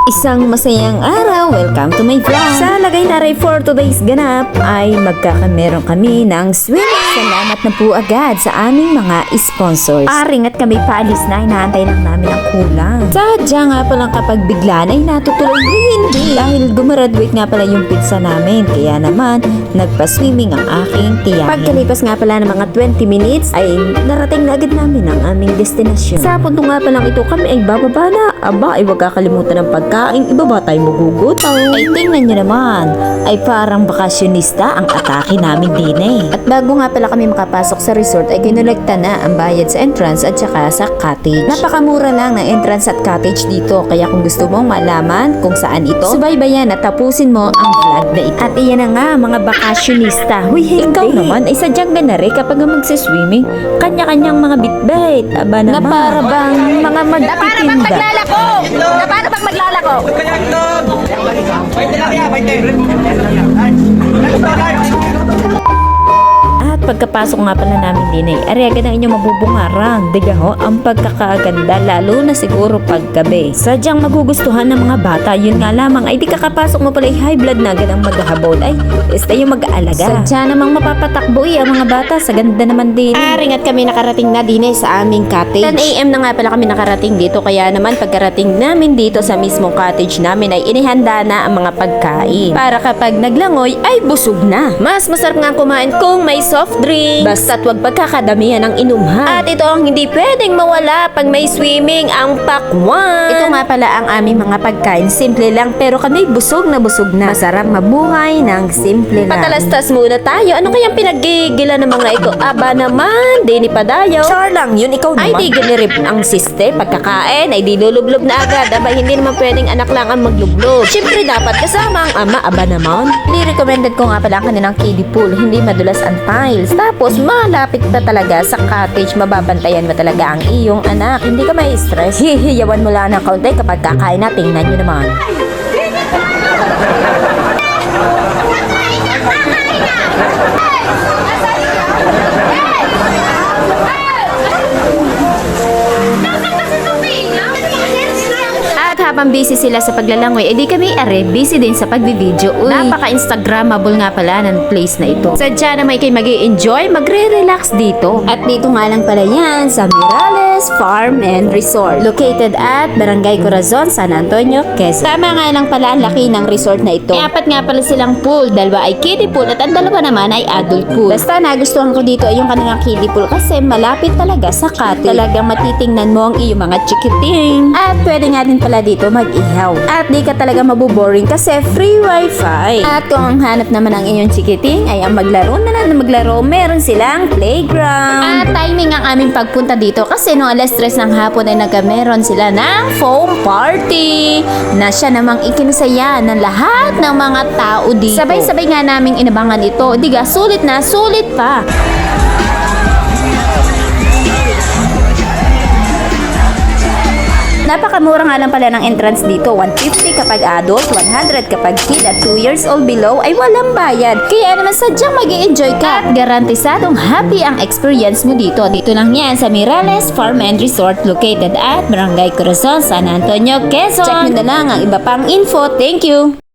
Isang masayang araw, welcome to my vlog. Sa lagay na rin for today's ganap ay magkakameron kami ng swimming. Salamat na po agad sa aming mga sponsors. Aring at kami paalis na, inaantay lang namin ang kulang. Sadya nga palang kapag biglaan ay natutuloy, hindi. Dahil gumraduate nga pala yung pizza namin, kaya naman nagpa-swimming ang aking tiyahin. Pagkalipas nga pala ng mga 20 minutes ay narating na agad namin ang aming destinasyon. Sa punto nga palang ito kami ay bababa na. Aba, ay huwag kakalimutan ng pagkain, iba ba tayo magugutom? Ay tingnan nyo naman, ay parang bakasyonista ang atake namin din eh. At bago nga pala kami makapasok sa resort ay kinolekta na ang bayad sa entrance at saka sa cottage. Napakamura lang ng entrance at cottage dito, kaya kung gusto mong malaman kung saan ito, subaybayan at tapusin mo ang vlog na ito. At iyan na nga mga bakasyonista. Huy, hindi. Ikaw naman ay sadyang ganari kapag magsiswimming, kanya-kanyang mga bitbit. Aba naman. Na para bang mga magtitinda. Na paano pag maglalako? At pagkapasok nga pala namin din ay ariaga na inyong mabubungarang. Diga ho, ang pagkakaganda lalo na siguro paggabi. Sadyang magugustuhan ng mga bata. Yun nga lamang ay di kakapasok mo pala high blood na agad ang maghahabol. Ay, basta yung mag-aalaga. Sadya namang mapapatakbo ang mga bata. Sa ganda naman din. Aring at kami nakarating na din sa aming cottage. 10 AM na nga pala kami nakarating dito. Kaya naman pagkarating namin dito sa mismong cottage namin ay inihanda na ang mga pagkain. Para kapag naglangoy ay busog na. Mas masarap nga kumain kung may soft drink. Basta't wag pagkakadamihan ng inuman. At ito ang hindi pwedeng mawala pag may swimming, ang pakwan. Ito nga pala ang aming mga pagkain. Simple lang pero kami busog na busog na. Masarap mabuhay ng simple lang. Patalastas muna tayo. Ano kayang pinagigilan ng mga ito? Aba naman, di ni padayaw. Char lang yun, ikaw naman. Ay di ganirip ang siste. Pagkakain ay di lulublob na agad. Aba hindi naman pwedeng anak lang ang maglublob. Siyempre dapat kasama ang ama. Aba naman. Recommended ko nga pala ang kanilang kiddie pool. Hindi madulas ang tiles. Tapos malapit na talaga sa cottage. Mababantayan mo talaga ang iyong anak. Hindi ka may stress. Hihiyawan mo lang ng kaunti kapag kakain na. Tingnan nyo naman. Habang busy sila sa paglalangoy, edi kami busy din sa pagbibideo. Napaka-instagrammable nga pala ng place na ito. Sadya na may kayo mag-i-enjoy, magre-relax dito. At dito nga lang pala yan sa Mirales Farm and Resort. Located at Barangay Corazon, San Antonio, Quezon. Tama nga lang pala ang laki ng resort na ito. Apat nga pala silang pool. Dalawa ay kiddie pool at ang dalawa naman ay adult pool. Basta nagustuhan ko dito ay yung kanilang kiddie pool kasi malapit talaga sa cottage. Talagang matitingnan mo ang iyong mga chikiting. At pwede nga din pala dito mag-ihaw. At di ka talaga mabuboring kasi free wifi. At kung ang hanap naman ang iyong chikiting ay ang maglaro na lang na maglaro, meron silang playground. At timing ang aming pagpunta dito kasi noong alas 3 ng hapon ay nagkameron sila ng foam party na siya namang ikinasaya ng lahat ng mga tao dito. Sabay-sabay nga naming inabangan ito. Diga, sulit na, sulit pa. Napakamura nga lang pala ng entrance dito. 150 kapag adult, 100 kapag kid at 2 years old below ay walang bayad. Kaya naman sadyang mag-i-enjoy ka at garantisadong happy ang experience mo dito. Dito lang yan sa Mirales Farm and Resort located at Barangay Corazon, San Antonio, Quezon. Check nyo na lang ang iba pang info. Thank you!